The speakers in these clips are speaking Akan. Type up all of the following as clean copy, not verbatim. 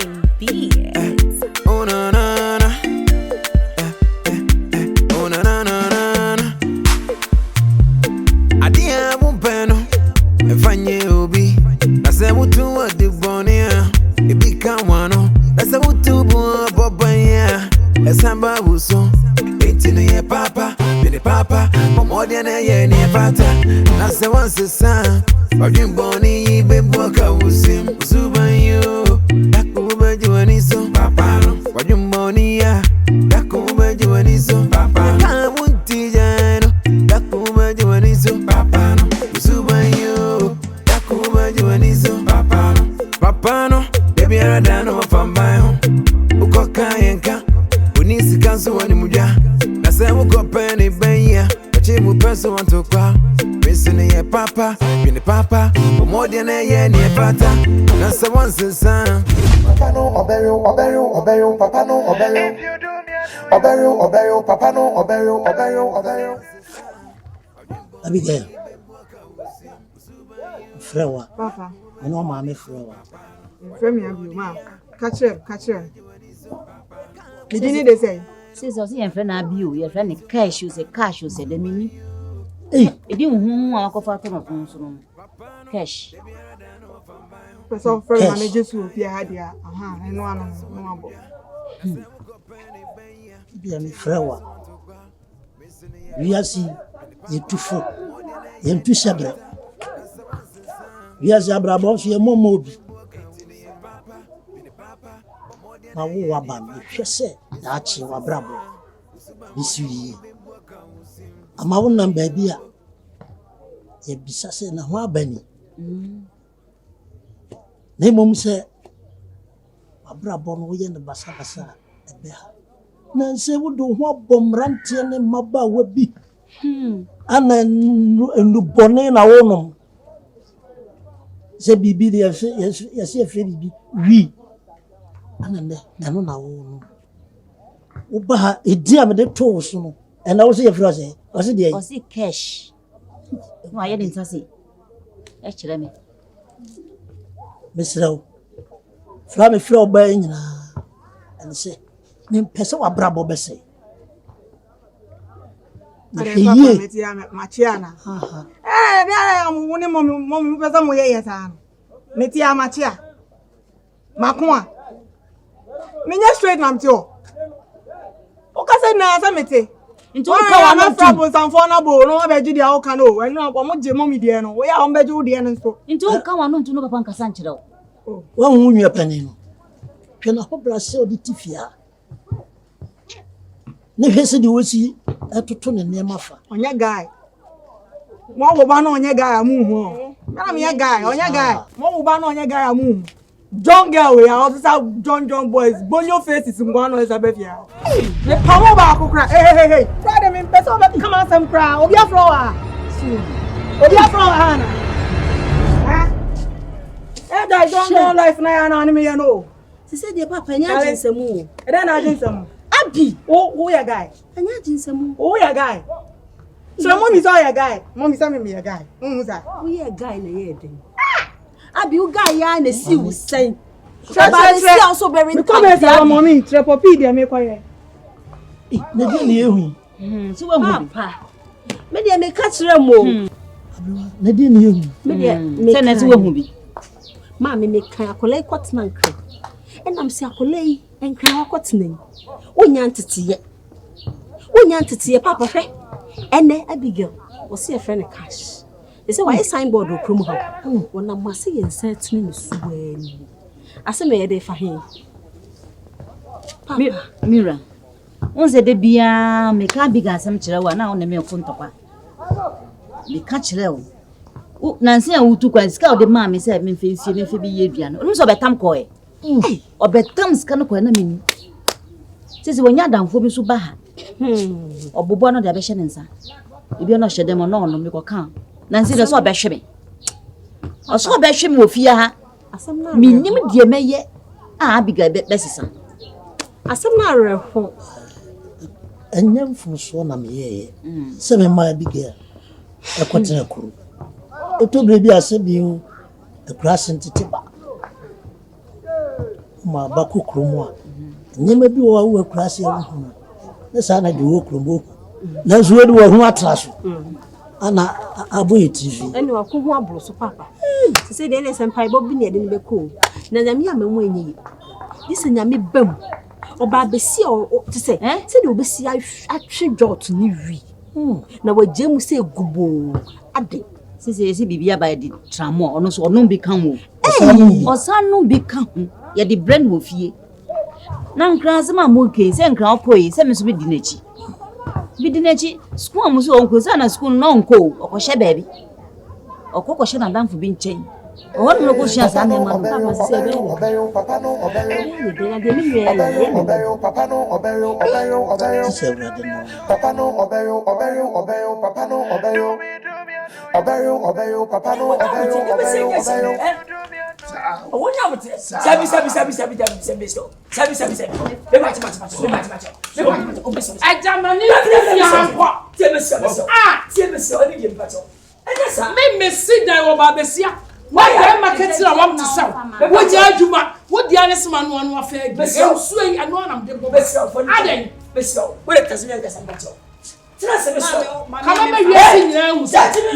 Queen Beats. Oh na na na. Oh na na na na. Adia mumpeno. Efanye obi. Nase mutu wa dibonia. Ebika wano. Nase mutu buwa babaya. Esamba buso. Etino ye papa. Bini papa. Momodia na ye ni pata. Nase wansi sa. Wajimboni ibe mwaka usim. Usubanyo. Dakuba juaniso. Papano. Wajimboni ya. Dakuba juaniso. Papano. Kamunti jano. Dakuba juaniso. Papano. Usubanyo. Dakuba juaniso. Papano. Papano. Baby aradano wafambayo. Ukoka yenka. Unisi kansu wani muja. Nase ukopeni benya. Wachimu peso wantokwa. Missing ye papa, bini papa, more than a year near pata. That's the one son. Papa no obeyo, papa no obeyo. Obeyo, papa no obeyo. Abigail. Frewa. Papa. I know mommy Frewa. Frame you, ma. Catch her. Did you need to say? Since I see a friend of your friend cash, you say cash, you say the mini. Hey, It didn't whom I go for cash. So, friend managers will be a idea. And one no. be a Frewa. We are see you too full. You too sabre. We are Zabrabo, your momobi. Now, what about you say? That's your brabo. This we. I'm our number, baby. You be sassy na wabani. Name say, my brabo, we in the Basabasa. Nancy would do what bomb rantian and maba would be. And then no bonena onum. Say, be yes, we. And then, I know. Uba, a dear with the toes, and I was here for say, was it there? Or see cash. No, I didn't say. Actually, me. Miss Low, from a floor bang and say, name Peso Brabo Bessie. Machiana. Eh, there I am winning mommy, but some way at time. Metia Machia. Macua. Minya straight Namto. Okay, now, Samete. Into a trouble, some phonable, no Bejudia Ocano, and no Mommy Diano, we are on Bejudian so. Into a come to know about Nkansah. One whom you are penning. Can I hope I saw the Tifia? Never said you will see a to near Maffa. On your guy. More one on your guy, a moon. I'm your guy, on your guy. More one on your guy, a moon. John girl, we are also John boys. Bone your faces in one is a baby. The power back cry. Hey. Try them in person, come on, some cry. Obia flower. Obia flower, Hannah. And I don't know life now, and me, you know. She said, dear papa, and you're some more. And then I did some. Abby, Oh, your guy. and you're some more. Oh, your guy. So, mommy saw your guy. Mommy saw me a guy. Who's that? We are guy in a year. Abi you guy and see you say. Try also very come here, mommy. Trepopedia me quiet. Nadine, so papa. Me dey make catch remo. Nadine, you. Me dey send us who be. Ma me make kan akolai kwatna nkran. Enam si akolai nkran kwatna. Onya ntete ye papa hwe. Ene Abigail, wo see a friend cash. They say why signboard or promo ha. Wona mase ye nsa tunu ni suweni. Ase me ye dey fa hin. Mira. Onze de bia me ka biga asem kire wa na wona me kontokwa. Me ka kire wo. Nansi an wutu kwa sika o de ma me say me mfensie me fe bi ye dua no. Onu so betam ko e. Obetam sika no ko na me ni. Sisi wonya danfo bi so ba ha. Obobo no de abehye ne nsa. Ebi no hye dem no no me ko kan. Nansi de so obehwe me. O so obehwe me ofia ha. Asem na minim de meye Abigail besisa. Asem na reho. Enyam fu so na me ye. Se me ma Abigail. Ekotena kuru. Otobre bi ase bi o. Ekura sentete ba. kuma bako kromo a nyema bi wo wo akurase a wo na sa na de wo kromo na so de wo ho atraso ana aboye TV ene wa ko ho abro so papa se de ne senpai bo bi ne de ne be ko na nyame amamu enyi this nyame bam oba besi o te se se de obesi atwe jot ni wi na wagye se gubo ade se bibia ba di tramo ono so ono bi kan wo osanu bi kan ho ye di brand wo fie na Nkansah ma mo ke se Nkansah opoi se me so bi di nechi school am so onko se na school no onko okoshe baby okokoshe na danfo bi nchen o no ko shia sa na ma papa se be papa no de de mi papa no se brade no papa no papa no papa no Owonya wote sabi so be match Ajamani ya hanko tebe so ni yem pacho enya me mesi dan wo ba besia wa ya market na wam tsaw wo je adwuma wo dia ne sema no anu afa agi ensu yi anu anam de bo besia for aden besia wo le tasmi anga san pacho tira se besia kama me wiesi nyina hu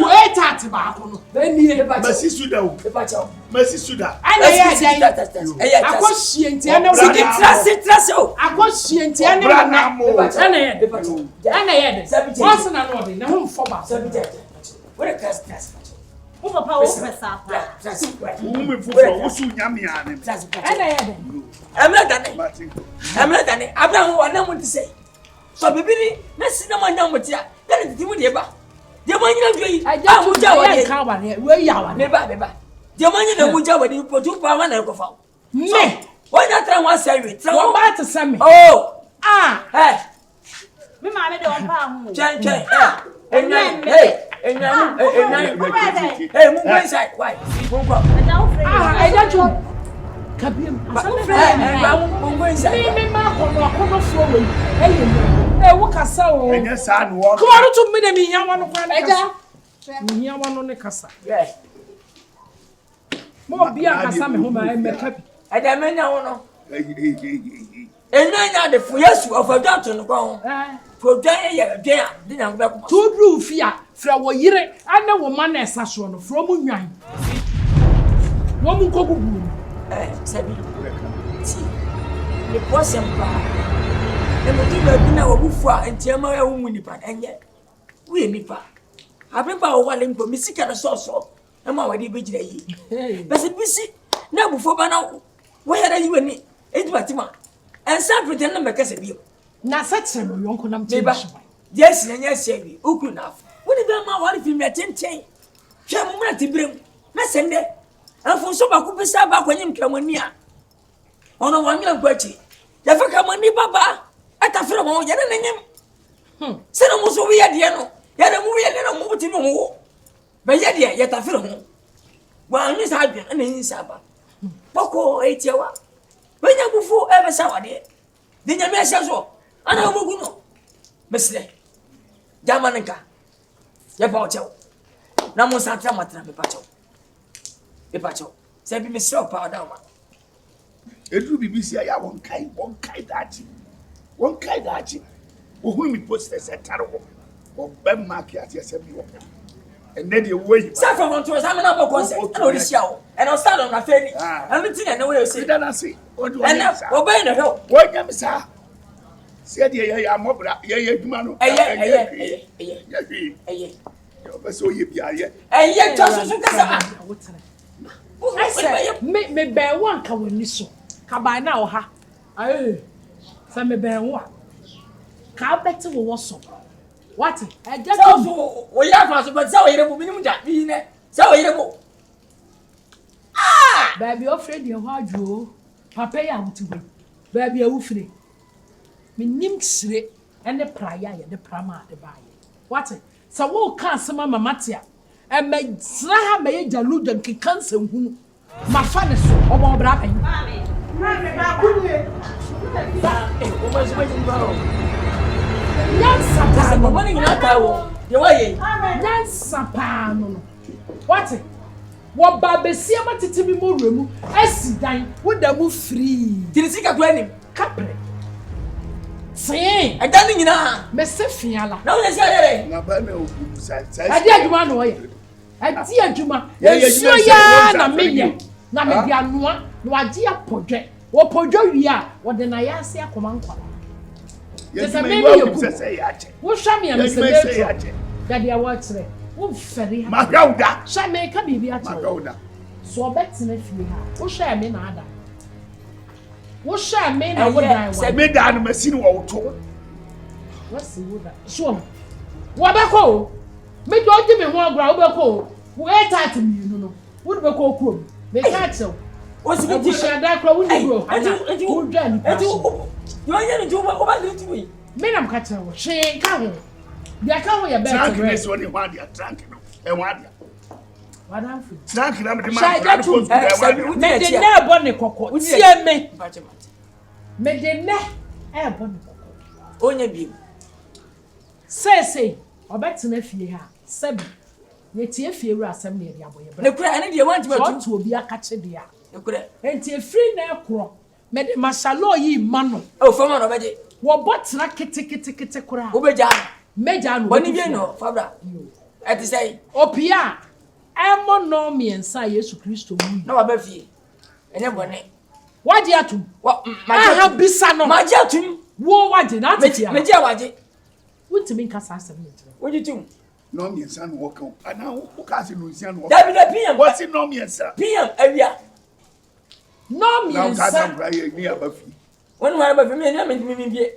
wo etat ba ko no be nie Masi suda o. pacho Masi suda. ana ya dan akohie ntia ne wo tira se o akohie ntia ne Bra na na mo. ana ya de what's na no de na ho mfo ba sabi je wo le tras wo papa wo pesa pa tras Umi fufo wo su nyame ane. ana ya de Emre dane Abraham wa na mo ti say so bibini na sinama nya mo tia na titi mu de ba de mo nyina dwo yi mu ja wa de ka wa ne we ya wa me ba de mo nyina mu ja wa de potu pa wa na ko fa me wanya tra wa sawi tra wo ba te same oh me ma me de on pa hu chen enyan hey mu go inside why go aja wo free aja chu kabiem mu go inside me ma ko no fro we wo kasa o Enya sa no wo. ko ru tu me de mi hiawa no kwa na aja mi hiawa no ne kasa yes mo bia kasa me ho ma e meka bi ada me nya wo no enya de fu yesu of adult no ko for dan ye dan a de nya be ko to dru fia fra wo yire ana wo ma na esa so no from nwan wo mu kogu bu sabi ti le posem pa e mo ti ba bi na wo bufu a entiama ya wo mu nipa enye wo ye nipa abempa wo wale mpo misika na so e ma wadi be gira yi bese bisi na bufo ba na wo yara yi wani ejibatima ensa pretend na mekase bio na sache no yonko nam te ba yes na nya sebi ukru na wo ni be ma wale film ya tenten hwe mo mra tibrem na sende afo so ba ku bisa ba kwanyim kramani a ono wangira kwachi ya faka mani baba atafira mo ya na nyem se no muso wi ya de no ya na mu wi ya na mu ti no wo ba ya de ya tafira ho wa anyi sa adwen na yin sa ba boko etiewa benya bufu e be sa wade de nyame ahia so ana mo gu no mesle jamanka ya ba ochew na mo sa tra matra me pacho e pacho se bi me sro pa da ma Edru BBC ya won kai dachi. Won kai dachi. Wo hu mi posters etare wo. Wo bem market ya se bi wo. And then the way sa from to sa me na bo concept na orisia wo and on start on na feni and tin na we say da na say o do and wo be na ho wo nyam sa se de ya mobra ya duma no eye yo be so ye bia ye just so kasa I say me be one ka wani so ka ba na o ha sa me be one ka beti wo so what just so wo ya fa so but sa wo yire bu minimum ja bi ne sa wo yire bu baby o fredi ho adwo papa ya wuti we baby a wufire me nim sire ene praya ye de prama de baye what sa wo ka asema mama tia e me zra ha me ye jalu dan ki kansa hunu ma fa ne so obo bra pen mame ba kunye o ma so ma ba yes sa mo ni na ka wo ye wa ye yes pa no what Wo ba besia matete mi mo remu asidan wo da mu free Tirisika to anim. kapre Say, I don't know. me se fiala. No, let's say. Na ba na obu sai. Adi adwuma no ye. Adi adwuma. Yeah, Ensuo adwuma ya say, na don't meye. say. Na me dia noa, na agi apodwe. Wo podwe wi a, wo de na ya ase akoma nkwa. Yes, me me me you you say yache. Wo hwa me am Yes, se me say me. yache. Dadi a wo kire. Wo fere ha. Ma gauda. Hwa me ka bibi a Ma kire. gauda. So obetene fie ha. Wo hwa me na ada. Wo hwa me na wo dan Se wa. me da no machine wo to. What's the word? So, what about call? Me don't give me one ground, but call. Where tight me, you know. What about call crew? They can't tell. What's the What is that crowd? When you go, And you who done? you are going to what do we? Men, I'm catching. She can't. They can't wear Trunk better. this one you want your trunk no. E want. What am I? Trunk na me Shy, man. that too. Me de ne bonne koko. Sie me. Me de ne e bonne koko. Onya bi. Say, obetene fie ha. Sebi. Ye tie fie ru asem na ye aboye. Ne kura ene de want to So to obi akache dia. ne kura. Enti free na ekro. Me de masalo yi mano. Oh, fama no beje. Wo botena kete kura. Wo beja. Meja no. Boni bi no, fabra. E ti say. Opia. Emo no miensa Yesu Kristo mu. Na wa ba fie. Ene boni. Waje atum. Wa Aha bisa no. Maji atum. Wo waje na atia. Meji awaje. Wuntimi nkasa asem ne tire. Woji tum. No me san wo kan. Ana wo ka se no nsia no. Dabi na PM. What si no me san? PM awia. No Na ka ta miensa. bra ye ni abafi. Wonu ma ba fi me na me bie.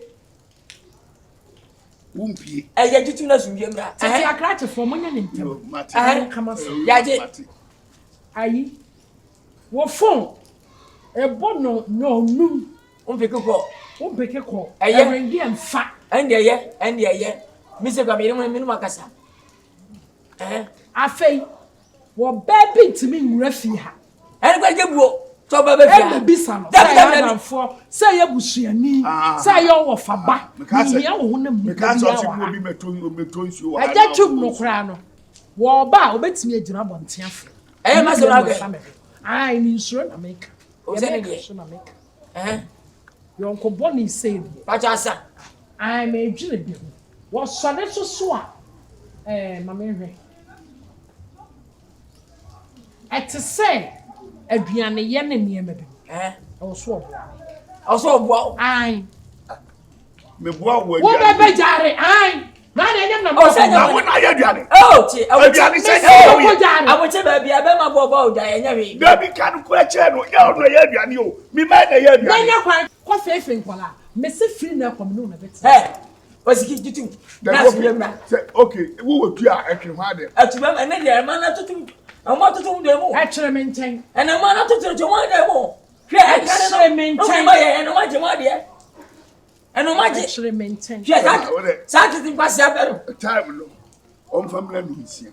Wumpie. Ya jitu na sumie mra. Tete akrate fo monya ne ntem. No mate. Kama so. Yaje. Ayi. Wo phone. Ebo no num. Umpe ko. Wo beke ko. Eye. Erendi emfa. Ende ye. Mi se ba me no makasa. Afei. Wo baby ntimi nwura fi ha. Ene kwa gebuo. To ba ba Ebe fi. bisa no. Dabi. Say ya busuani. Say ya wo faba. Ni wo ho na mu. Me ka so se ko bi meto nsuo wa. Aja twum no kra no. Wo ba obetimi agina bonte afa. Ma se na ga. Ai ni nsuro na make. O se ne die. Na make. Yonko boni say die. Pa cha sa. Ai me dwire bi. Wo so ne so a mama hwe. Ate say aduane ye ne niema bi. O so obo. O so obo. Ai. Me boa wo Wo be be jare ai. Na na nyam na O se na wo na ya duane. Oh, chi. Aduane se wo ya. jare. Aboche ba bia be ma bo bo da enya wi. Dabi kan ko eche no ya no ya duane o. Mi ma na ya duane. Nanya kwan ko fefe nkwala. Me se free na kom no na beti. Wasiki jitu. Na sumie mra. Okay, wo wo tu a etwe ho ade. Atuba ene de ma na tutu. Ama tutu de mu. A kire me nchen. Ene ma na tutu de mu de mu. Hwe A kire me nchen. Ma ye ene ma je ma de. Ene ma A je. kire me nchen. Hwe sa tutu kwase abero. Time no. On family no nsia.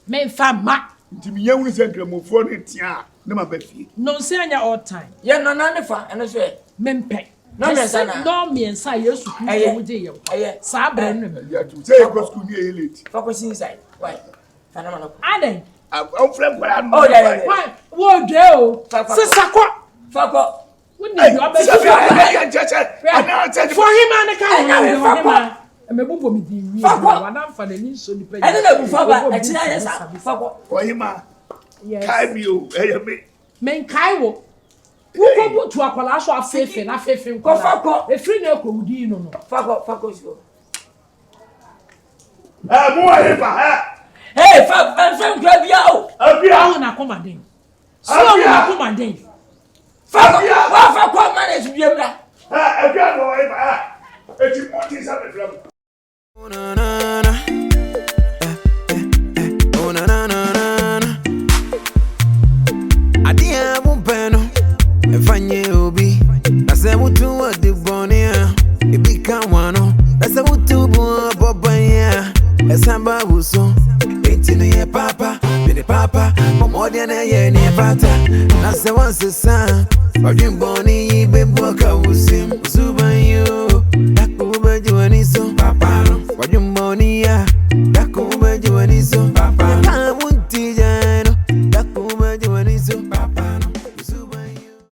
Me fa ma. Ntimi ye wunu se nkramofo no tia na ma ba fie. No se anya all time. Ye no na ne fa ene so e. Me mpe. No miensa na. No miensa Yesu Kristo wo je ye. Eye. Sa abra no. Ya tu say go school ni e late. Focus inside. Why? Kana ma no. Aden. On friend kwa no. Oh yeah. Why? Wo de o. Sisa kwa. Fako. Woni bi obeji. Ya jeje. Ana say For him and the Enya kind. fako. Me bumbo mi di wi. Fako. Wana fa na ni so ni pe. Ene na bu faba. E tina ye sa. Fako. for him a Yes. kai mi o eh me. Men kai wo. Wo ko butu akwala so afefe na afefe nkwala. Fako. E free na ko wudi no no. Fako so. Mo he ba Hey, fam kwa bia o. Abia. Awo na komaden. So na komaden. Fako. Wa fako manage bia bra. Abia no he ba. Eti mo ti sa me flam. Oh na na na. Oh na na na na. Adia bumpeno. Efanye obi. Ase mutu wa de bonia. Ebi kan wano. Ase mutu bo bobanya. Esamba buso. Etinu ye papa. Bide papa. Momodia na ye ni pata. Na se once sa. Odin boni be boka usim. Zuban you.